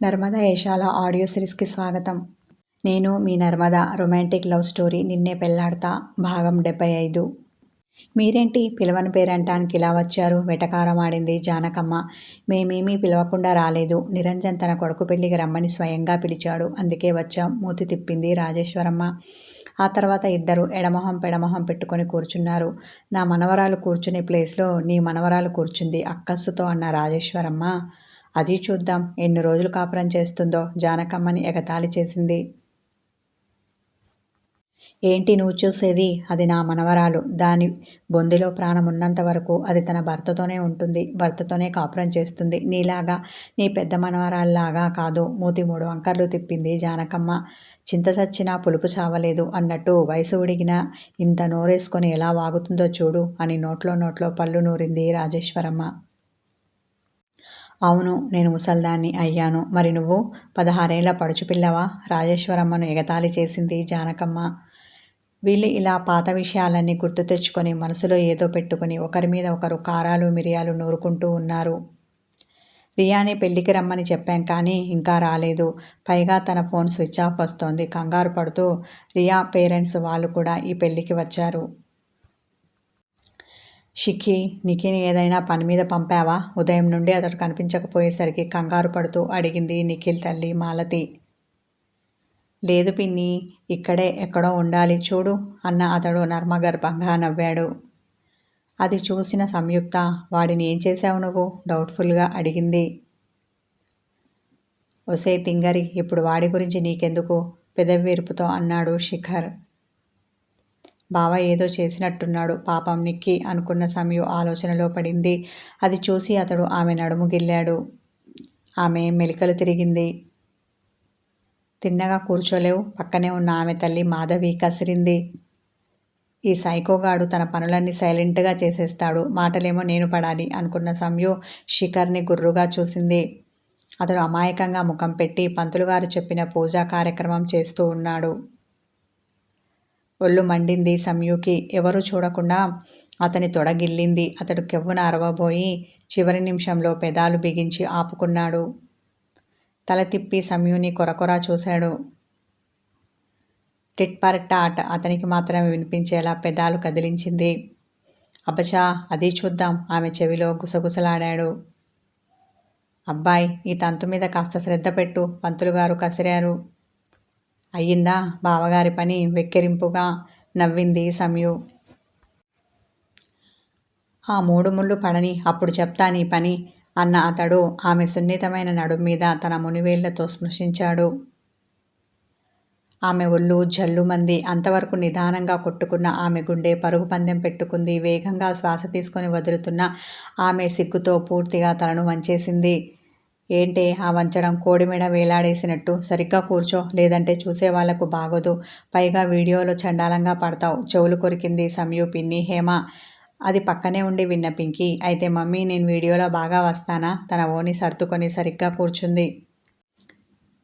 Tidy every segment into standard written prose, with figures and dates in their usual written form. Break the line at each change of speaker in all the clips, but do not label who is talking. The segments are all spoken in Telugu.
నర్మదా యశాల ఆడియో సిరీస్కి స్వాగతం. నేను మీ నర్మద. రొమాంటిక్ లవ్ స్టోరీ నిన్నే పెళ్లాడతా భాగం 75. మీరేంటి పిలవని పేరంటానికి ఇలా వచ్చారు? వెటకారమాడింది జానకమ్మ. మేమేమీ పిలవకుండా రాలేదు. నిరంజన్ తన కొడుకు పెళ్లికి రమ్మని స్వయంగా పిలిచాడు. అందుకే వచ్చాం. మూతి తిప్పింది రాజేశ్వరమ్మ. ఆ తర్వాత ఇద్దరు ఎడమొహం పెడమొహం పెట్టుకొని కూర్చున్నారు. నా మనవరాలు కూర్చునే ప్లేస్లో నీ మనవరాలు కూర్చుంది అక్కస్సుతో అన్న రాజేశ్వరమ్మ. అది చూద్దాం ఎన్ని రోజులు కాపురం చేస్తుందో జానకమ్మని ఎగతాళి చేసింది. ఏంటి నువ్వు చూసేది? అది నా మనవరాలు. దాని బొందిలో ప్రాణం ఉన్నంత వరకు అది తన భర్తతోనే ఉంటుంది, భర్తతోనే కాపురం చేస్తుంది. నీలాగా నీ పెద్ద మనవరాల్లాగా కాదు. మూతి 3 వంకర్లు తిప్పింది జానకమ్మ. చింత చచ్చినా పులుపు చావలేదు అన్నట్టు వయసు ఉడిగినా ఇంత నోరేసుకొని ఎలా వాగుతుందో చూడు అని నోట్లో పళ్ళు నూరింది రాజేశ్వరమ్మ. అవును, నేను ముసల్దాన్ని అయ్యాను. మరి నువ్వు 16 ఏళ్ల పడుచుపిల్లవా? రాజేశ్వరమ్మను ఎగతాళి చేసింది జానకమ్మ. వీళ్ళు ఇలా పాత విషయాలన్నీ గుర్తు తెచ్చుకొని మనసులో ఏదో పెట్టుకుని ఒకరి మీద ఒకరు కారాలు మిరియాలు నూరుకుంటూ ఉన్నారు. రియాని పెళ్లికి రమ్మని చెప్పాం కానీ ఇంకా రాలేదు. పైగా తన ఫోన్ స్విచ్ ఆఫ్ వస్తోంది. కంగారు పడుతూ రియా పేరెంట్స్ వాళ్ళు కూడా ఈ పెళ్లికి వచ్చారు. షిఖి, నిఖిని ఏదైనా పని మీద పంపావా? ఉదయం నుండి అతడు కనిపించకపోయేసరికి కంగారు పడుతూ అడిగింది నిఖిల్ తల్లి మాలతి. లేదు పిన్ని, ఇక్కడే ఎక్కడో ఉండాలి చూడు అన్న అతడు నర్మగర్భంగా నవ్వాడు. అది చూసిన సంయుక్త, వాడిని ఏం చేశావు నువ్వు? డౌట్ఫుల్గా అడిగింది. ఒసే తింగరి, ఇప్పుడు వాడి గురించి నీకెందుకు? పెదవి విరుపుతో అన్నాడు శిఖర్. బావ ఏదో చేసినట్టున్నాడు పాపం నిక్కి అనుకున్న సమయం ఆలోచనలో పడింది. అది చూసి అతడు ఆమె నడుము గిల్లాడు. ఆమె మెలికలు తిరిగింది. తిన్నగా కూర్చోలేవు? పక్కనే ఉన్న ఆమె తల్లి మాధవి కసిరింది. ఈ సైకోగాడు తన పనులన్నీ సైలెంట్గా చేసేస్తాడు, మాటలేమో నేను పడాలి అనుకున్న సమయం శిఖర్ని గుర్రుగా చూసింది. అతడు అమాయకంగా ముఖం పెట్టి పంతులుగారు చెప్పిన పూజా కార్యక్రమం చేస్తూ ఉన్నాడు. ఒళ్ళు మండింది సంయుకి. ఎవరూ చూడకుండా అతని తొడగిల్లింది. అతడు కెవ్వున అరవబోయి చివరి నిమిషంలో పెదాలు బిగించి ఆపుకున్నాడు. తల తిప్పి సంయుని కొరకొరా చూశాడు. టిట్ పర్ టాట్ అతనికి మాత్రమే వినిపించేలా పెదాలు కదిలించింది. అబచా, అది చూద్దాం ఆమె చెవిలో గుసగుసలాడాడు. అబ్బాయ్, ఈ తంతు మీద కాస్త శ్రద్ధ పెట్టు, పంతులుగారు కసిరారు. అయ్యిందా బావగారి పని? వెక్కిరింపుగా నవ్వింది సంయు. ఆ 3 ముళ్ళు పడని, అప్పుడు చెప్తా నీ పని అన్న అతడు ఆమె సున్నితమైన నడుము మీద తన మునివేళ్లతో స్పృశించాడు. ఆమె ఒళ్ళు జల్లుమంది. అంతవరకు నిదానంగా కొట్టుకున్న ఆమె గుండె పరుగు పందెం పెట్టుకుంది. వేగంగా శ్వాస తీసుకొని వదులుతున్న ఆమె సిగ్గుతో పూర్తిగా తలను వంచేసింది. ఏంటే ఆ వంచడం? కోడిమెడ వేలాడేసినట్టు. సరిగ్గా కూర్చో, లేదంటే చూసేవాళ్లకు బాగోదు. పైగా వీడియోలో చండాలంగా పడతావు. చెవులు కొరికింది సంయు పిన్ని హేమ. అది పక్కనే ఉండి విన్న పింకీ, అయితే మమ్మీ నేను వీడియోలో బాగా వస్తానా? తన ఓని సర్దుకొని సరిగ్గా కూర్చుంది.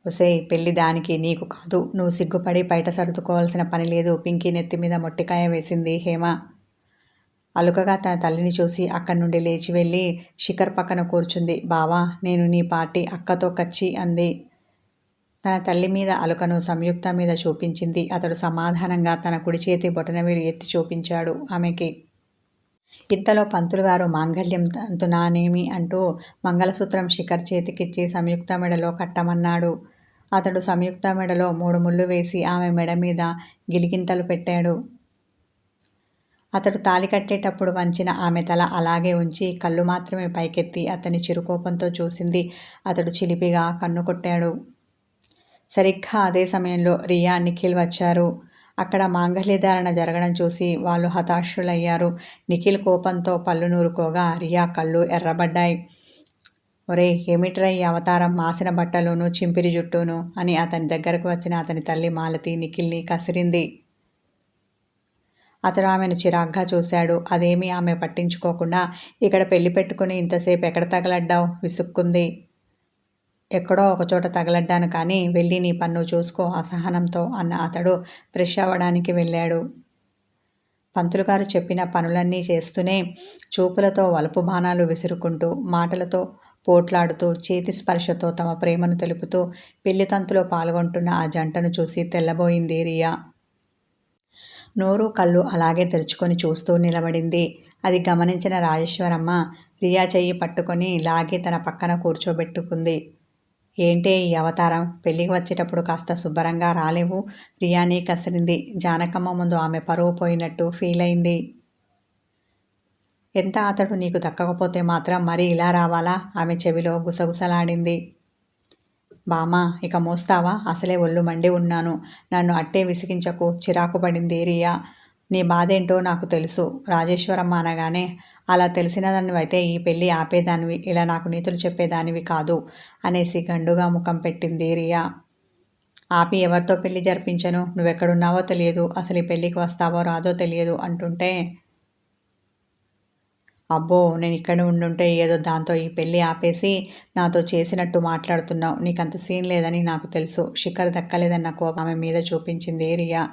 ఒసేయ్, పెళ్లి దానికి నీకు కాదు. నువ్వు సిగ్గుపడి బయట సర్దుకోవాల్సిన పని లేదు. పింకీ నెత్తి మీద మొట్టికాయ వేసింది హేమ. అలుకగా తన తల్లిని చూసి అక్కడి నుండి లేచి వెళ్ళి శిఖర్ పక్కన కూర్చుంది. బావా, నేను నీ పార్టీ అక్కతో కచ్చి అంది. తన తల్లి మీద అలుకను సంయుక్త మీద చూపించింది. అతడు సమాధానంగా తన కుడి చేతి బొటనవేలు ఎత్తి చూపించాడు ఆమెకి. ఇంతలో పంతులుగారు మాంగళ్యం తంతునానేమి అంటూ మంగళసూత్రం శిఖర్ చేతికిచ్చి సంయుక్త మెడలో కట్టమన్నాడు. అతడు సంయుక్త మెడలో 3 ముళ్ళు వేసి ఆమె మెడ మీద గిలిగింతలు పెట్టాడు. అతడు తాళి కట్టేటప్పుడు వంచిన ఆమె తల అలాగే ఉంచి కళ్ళు మాత్రమే పైకెత్తి అతని చిరుకోపంతో చూసింది. అతడు చిలిపిగా కన్ను కొట్టాడు. సరిగ్గా అదే సమయంలో రియా, నిఖిల్ వచ్చారు. అక్కడ మాంగళ్యధారణ జరగడం చూసి వాళ్ళు హతాశులయ్యారు. నిఖిల్ కోపంతో పళ్ళు నూరుకోగా రియా కళ్ళు ఎర్రబడ్డాయి. ఒరే, ఏమిట్రా ఈ అవతారం? మాసిన బట్టలును చింపిరి జుట్టును అని అతని దగ్గరకు వచ్చిన అతని తల్లి మాలతి నిఖిల్ని కసిరింది. అతడు ఆమెను చిరాగ్గా చూశాడు. అదేమీ ఆమె పట్టించుకోకుండా, ఇక్కడ పెళ్లి పెట్టుకుని ఇంతసేపు ఎక్కడ తగలడ్డావు? విసుక్కుంది. ఎక్కడో ఒకచోట తగలడ్డాను కానీ వెళ్ళి నీ పన్ను చూసుకో అసహనంతో అన్న అతడు ఫ్రెష్ అవ్వడానికి వెళ్ళాడు. పంతులుగారు చెప్పిన పనులన్నీ చేస్తూనే చూపులతో వలుపు బాణాలు విసురుకుంటూ మాటలతో పోట్లాడుతూ చేతి స్పర్శతో తమ ప్రేమను తెలుపుతూ పెళ్లితంతులో పాల్గొంటున్న ఆ జంటను చూసి తెల్లబోయింది రియా. నోరు కళ్ళు అలాగే తెరుచుకొని చూస్తూ నిలబడింది. అది గమనించిన రాజేశ్వరమ్మ రియా చెయ్యి పట్టుకొని లాగి తన పక్కన కూర్చోబెట్టుకుంది. ఏంటే ఈ అవతారం? పెళ్ళికి వచ్చేటప్పుడు కాస్త శుభ్రంగా రాలేవు? రియాని కసిరింది. జానకమ్మ ముందు ఆమె పరువు పోయినట్టు ఫీల్ అయింది. ఎంత అతడు నీకు దక్కకపోతే మాత్రం మరి ఇలా రావాలా? ఆమె చెవిలో గుసగుసలాడింది. బామా, ఇక మోస్తావా? అసలే ఒళ్ళు మండి ఉన్నాను. నన్ను అట్టే విసిగించకు. చిరాకు పడింది రియా. నీ బాధేంటో నాకు తెలుసు. రాజేశ్వరమ్మ అనగానే అలా తెలిసినదానివైతే ఈ పెళ్ళి ఆపేదానివి, ఇలా నాకు నీతులు చెప్పేదానివి కాదు అనేసి గండుగా ముఖం పెట్టింది రియా. ఆపి ఎవరితో పెళ్లి జరిపించను? నువ్వెక్కడున్నావో తెలియదు, అసలు ఈ పెళ్ళికి వస్తావో రాదో తెలియదు అంటుంటే, అబ్బో, నేను ఇక్కడ ఉండుంటే ఏదో దాంతో ఈ పెళ్ళి ఆపేసి నాతో చేసినట్టు మాట్లాడుతున్నావు. నీకంత సీన్ లేదని నాకు తెలుసు. శిఖర్ దక్కలేదన్న కోపం ఆమె మీద చూపించింది రియా.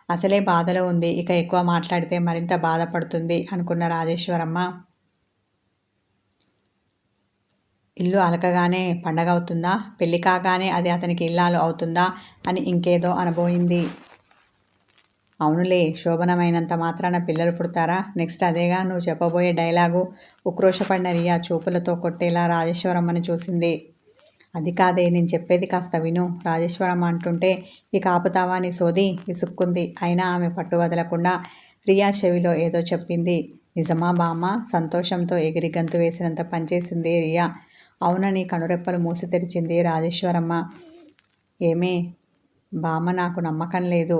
అసలే బాధలో ఉంది, ఇక ఎక్కువ మాట్లాడితే మరింత బాధపడుతుంది అనుకున్న రాజేశ్వరమ్మ, ఇల్లు అలకగానే పండగ అవుతుందా? పెళ్ళి కాగానే అది అతనికి ఇల్లాలు అవుతుందా అని ఇంకేదో అనబోయింది. అవునులే, శోభనమైనంత మాత్రాన పిల్లలు పుడతారా? నెక్స్ట్ అదేగా నువ్వు చెప్పబోయే డైలాగు. ఉక్రోషపడిన రియా చూపులతో కొట్టేలా రాజేశ్వరమ్మని చూసింది. అది కాదే, నేను చెప్పేది కాస్త విను. రాజేశ్వరమ్మ అంటుంటే, ఇక ఆపుతావా నీ సోది? విసుక్కుంది. అయినా ఆమె పట్టు వదలకుండా రియా చెవిలో ఏదో చెప్పింది. నిజమా బామ్మ? సంతోషంతో ఎగిరి గంతు వేసినంత పనిచేసింది రియా. అవునని కనురెప్పలు మూసి తెరిచింది రాజేశ్వరమ్మ. ఏమే బామ్మ, నాకు నమ్మకం లేదు.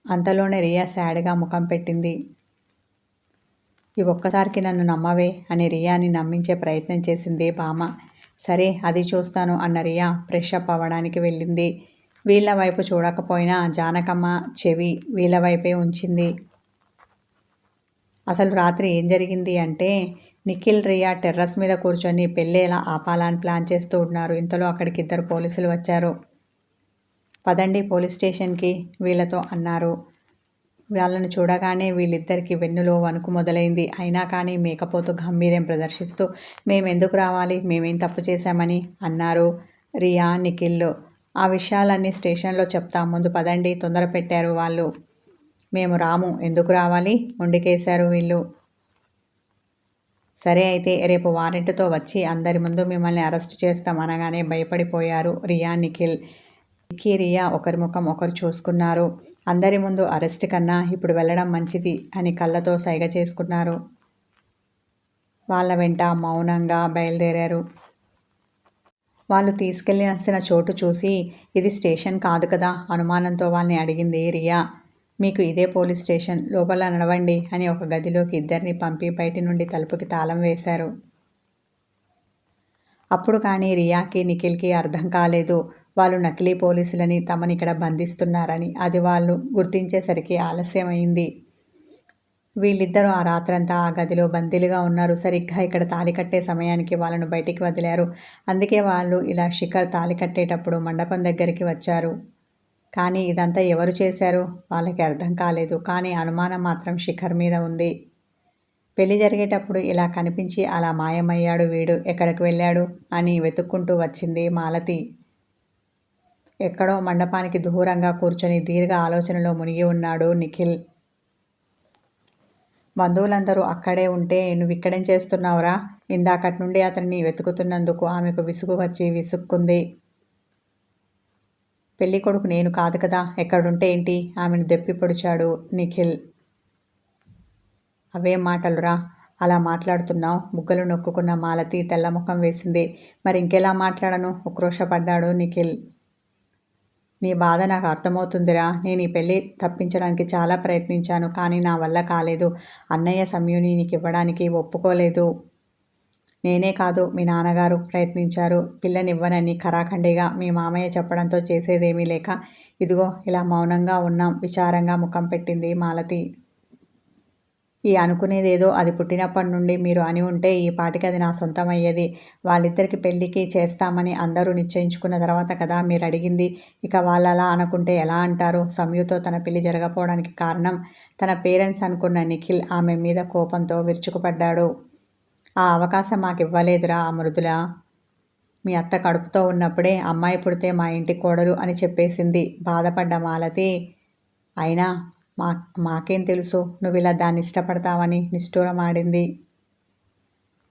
అంతలోనే రియా శాడ్గా ముఖం పెట్టింది. ఈ ఒక్కసారికి నన్ను నమ్మవే అని రియాని నమ్మించే ప్రయత్నం చేసింది బామ్మ. సరే, అది చూస్తాను అన్న రియా ఫ్రెష్ అప్ అవ్వడానికి వెళ్ళింది. వీళ్ళ వైపు చూడకపోయినా జానకమ్మ చెవి వీళ్ళ వైపే ఉంచింది. అసలు రాత్రి ఏం జరిగింది అంటే, నిఖిల్ రియా టెర్రస్ మీద కూర్చొని పెళ్ళి ఎలా ఆపాలని ప్లాన్ చేస్తూ ఉన్నారు. ఇంతలో అక్కడికి 2 పోలీసులు వచ్చారు. పదండి పోలీస్ స్టేషన్కి వీళ్ళతో అన్నారు. వాళ్ళను చూడగానే వీళ్ళిద్దరికీ వెన్నులో వణుకు మొదలైంది. అయినా కానీ మేకపోతు గంభీర్యం ప్రదర్శిస్తూ, మేమెందుకు రావాలి? మేమేం తప్పు చేశామని అన్నారు రియా, నిఖిల్. ఆ విషయాలన్నీ స్టేషన్లో చెప్తాం, ముందు పదండి. తొందర పెట్టారు వాళ్ళు. మేము రాము. ఎందుకు రావాలి? మొండికేశారు వీళ్ళు. సరే అయితే రేపు వారెంట్తో వచ్చి అందరి ముందు మిమ్మల్ని అరెస్ట్ చేస్తాం అనగానే భయపడిపోయారు రియా, నిఖిల్. నిక్కీ, రియా ఒకరి ముఖం ఒకరు చూసుకున్నారు. అందరి ముందు అరెస్ట్ కన్నా ఇప్పుడు వెళ్ళడం మంచిది అని కళ్ళతో సైగ చేసుకున్నారు. వాళ్ళ వెంట మౌనంగా బయలుదేరారు. వాళ్ళు తీసుకెళ్లాల్సిన చోటు చూసి, ఇది స్టేషన్ కాదు కదా అనుమానంతో వాళ్ళని అడిగింది రియా. మీకు ఇదే పోలీస్ స్టేషన్, లోపల నడవండి అని ఒక గదిలోకి ఇద్దరిని పంపి బయటి నుండి తలుపుకి తాళం వేశారు. అప్పుడు కానీ రియాకి, నిఖిల్కి అర్థం కాలేదు. వాళ్ళు నకిలీ పోలీసులని, తమని ఇక్కడ బంధిస్తున్నారని. అది వాళ్ళు గుర్తించేసరికి ఆలస్యమైంది. వీళ్ళిద్దరూ ఆ రాత్రంతా ఆ గదిలో బందీలుగా ఉన్నారు. సరిగ్గా ఇక్కడ తాళి కట్టే సమయానికి వాళ్ళను బయటికి వదిలారు. అందుకే వాళ్ళు ఇలా శిఖర్ తాళి కట్టేటప్పుడు మండపం దగ్గరికి వచ్చారు. కానీ ఇదంతా ఎవరు చేశారు? వాళ్ళకి అర్థం కాలేదు. కానీ అనుమానం మాత్రం శిఖర్ మీద ఉంది. పెళ్లి జరిగేటప్పుడు ఇలా కనిపించి అలా మాయమయ్యాడు వీడు, ఎక్కడికి వెళ్ళాడు అని వెతుక్కుంటూ వచ్చింది మాలతి. ఎక్కడో మండపానికి దూరంగా కూర్చొని దీర్ఘ ఆలోచనలో మునిగి ఉన్నాడు నిఖిల్. బంధువులందరూ అక్కడే ఉంటే నువ్విక్కడేం చేస్తున్నావురా? ఇందాకటి నుండి అతన్ని వెతుకుతున్నందుకు ఆమెకు విసుగు వచ్చి విసుక్కుంది. పెళ్లి కొడుకు నేను కాదు కదా, ఎక్కడుంటే ఏంటి? ఆమెను దెప్పి పొడిచాడు నిఖిల్. అవేం మాటలురా అలా మాట్లాడుతున్నావు? బుగ్గలు నొక్కుకున్న మాలతి తెల్లముఖం వేసింది. మరి ఇంకెలా మాట్లాడను? ఉక్రోషపడ్డాడు నిఖిల్. నీ బాధ నాకు అర్థమవుతుందిరా. నేను ఈ పెళ్ళి తప్పించడానికి చాలా ప్రయత్నించాను, కానీ నా వల్ల కాలేదు. అన్నయ్య సంయుని నీకు ఇవ్వడానికి ఒప్పుకోలేదు. నేనే కాదు, మీ నాన్నగారు ప్రయత్నించారు. పిల్లనివ్వనని ఖరాఖండిగా మీ మామయ్య చెప్పడంతో చేసేదేమీ లేక ఇదిగో ఇలా మౌనంగా ఉన్నాం. విచారంగా ముఖం పెట్టింది మాలతి. ఈ అనుకునేదేదో అది పుట్టినప్పటి నుండి మీరు అని ఉంటే ఈ పాటికి అది నా సొంతమయ్యేది. వాళ్ళిద్దరికి పెళ్ళికి చేస్తామని అందరూ నిశ్చయించుకున్న తర్వాత కదా మీరు అడిగింది. ఇక వాళ్ళలా అనుకుంటే ఎలా అంటారు? సంయుతో తన పెళ్లి జరగపోవడానికి కారణం తన పేరెంట్స్ అనుకున్న నిఖిల్ ఆమె మీద కోపంతో విరుచుకుపడ్డాడు. ఆ అవకాశం మాకివ్వలేదురా ఆ మృదుల. మీ అత్త కడుపుతో ఉన్నప్పుడే అమ్మాయి పుడితే మా ఇంటి కోడలు అని చెప్పేసింది బాధపడ్డ మాలతి. అయినా మా మాకేం తెలుసు నువ్విలా దాన్ని ఇష్టపడతావని నిష్ఠూరమాడింది.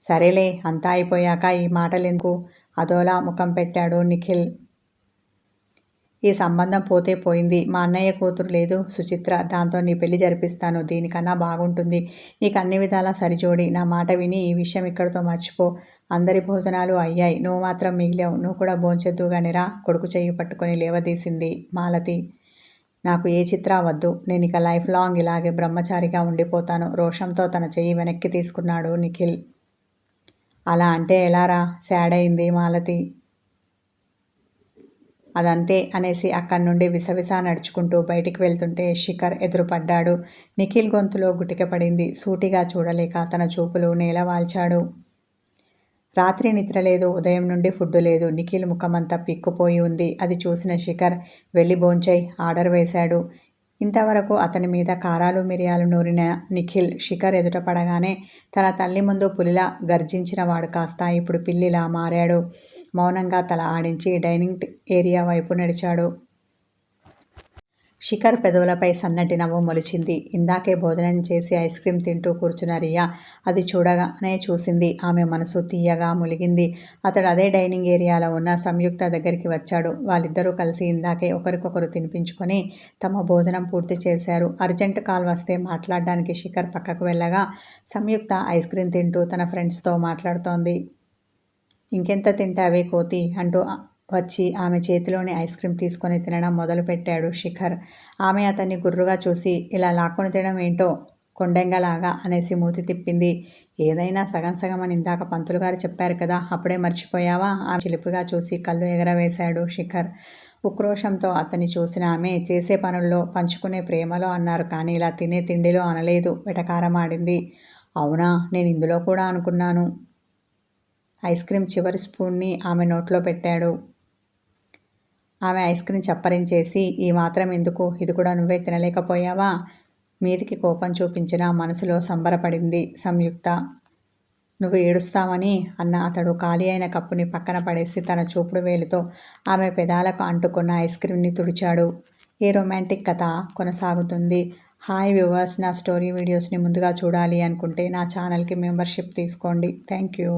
సరేలే అంతా అయిపోయాక ఈ మాటలెందుకు అదోలా ముఖం పెట్టాడు నిఖిల్. ఈ సంబంధం పోతే పోయింది. మా అన్నయ్య కూతురు లేదు సుచిత్ర, దాంతో నీ పెళ్లి జరిపిస్తాను. దీనికన్నా బాగుంటుంది. నీకు అన్ని విధాలా సరిజోడి. నా మాట విని ఈ విషయం ఇక్కడితో మర్చిపో. అందరి భోజనాలు అయ్యాయి, నువ్వు మాత్రం మిగిలావు. నువ్వు కూడా భోంచెద్దువుగానిరా. కొడుకు చెయ్యి పట్టుకొని లేవదీసింది మాలతి. నాకు ఏ చిత్ర వద్దు. నేను ఇక లైఫ్ లాంగ్ ఇలాగే బ్రహ్మచారిగా ఉండిపోతాను. రోషంతో తన చెయ్యి వెనక్కి తీసుకున్నాడు నిఖిల్. అలా అంటే ఎలారా? సాడ్ అయింది మాలతి. అదంతే అనేసి అక్కడి నుండి విసవిసా నడుచుకుంటూ బయటికి వెళ్తుంటే శిఖర్ ఎదురుపడ్డాడు. నిఖిల్ గొంతులో గుటిక పడింది. సూటిగా చూడలేక తన చూపులు నేలవాల్చాడు. రాత్రి నిద్ర లేదు, ఉదయం నుండి ఫుడ్డు లేదు. నిఖిల్ ముఖమంతా పిక్కుపోయి ఉంది. అది చూసిన శిఖర్ వెళ్ళి భోంచేయ్ ఆర్డర్ వేశాడు. ఇంతవరకు అతని మీద కారాలు మిరియాలు నూరిన నిఖిల్ శిఖర్ ఎదుట పడగానే తన తల్లి ముందు పులిలా గర్జించిన వాడు కాస్త ఇప్పుడు పిల్లిలా మారాడు. మౌనంగా తల ఆడించి డైనింగ్ ఏరియా వైపు నడిచాడు. శిఖర్ పెదవులపై సన్నటి నవ్వు మొలిచింది. ఇందాకే భోజనం చేసి ఐస్ క్రీమ్ తింటూ కూర్చున్న రియా అది చూడగానే చూసింది. ఆమె మనసు తీయగా ములిగింది. అతడు అదే డైనింగ్ ఏరియాలో ఉన్న సంయుక్త దగ్గరికి వచ్చాడు. వాళ్ళిద్దరూ కలిసి ఇందాకే ఒకరికొకరు తినిపించుకొని తమ భోజనం పూర్తి చేశారు. అర్జెంట్ కాల్ వస్తే మాట్లాడడానికి శిఖర్ పక్కకు వెళ్ళగా సంయుక్త ఐస్ క్రీమ్ తింటూ తన ఫ్రెండ్స్తో మాట్లాడుతోంది. ఇంకెంత తింటావే కోతి అంటూ వచ్చి ఆమె చేతిలోని ఐస్ క్రీమ్ తీసుకొని తినడం మొదలుపెట్టాడు శిఖర్. ఆమె అతన్ని గుర్రుగా చూసి ఇలా లాక్కొని తినడం ఏంటో కొండెంగలాగా అనేసి మూతి తిప్పింది. ఏదైనా సగం సగం అని ఇందాక పంతులు గారు చెప్పారు కదా, అప్పుడే మర్చిపోయావా? ఆమె చిలిపిగా చూసి కళ్ళు ఎగరవేశాడు శిఖర్. ఉక్రోషంతో అతన్ని చూసిన ఆమె చేసే పనుల్లో పంచుకునే ప్రేమలో అన్నారు కానీ ఇలా తినే తిండిలో అనలేదు. వెటకారమాడింది. అవునా, నేను ఇందులో కూడా అనుకున్నాను. ఐస్ క్రీమ్ చివరి స్పూన్ని ఆమె నోట్లో పెట్టాడు. ఆమె ఐస్ క్రీమ్ చప్పరించేసి ఈ మాత్రం ఎందుకు, ఇది కూడా నువ్వే తినలేకపోయావా? మీదికి కోపం చూపించిన మనసులో సంబరపడింది సంయుక్త. నువ్వు ఏడుస్తావని అన్న అతడు ఖాళీ అయిన కప్పుని పక్కన పడేసి తన చూపుడు వేలితో ఆమె పెదాలకు అంటుకున్న ఐస్ క్రీమ్ని తుడిచాడు. ఈ రొమాంటిక్ కథ కొనసాగుతుంది. హాయ్ వ్యూవర్స్, నా స్టోరీ వీడియోస్ని ముందుగా చూడాలి అనుకుంటే నా ఛానల్కి మెంబర్షిప్ తీసుకోండి. Thank you.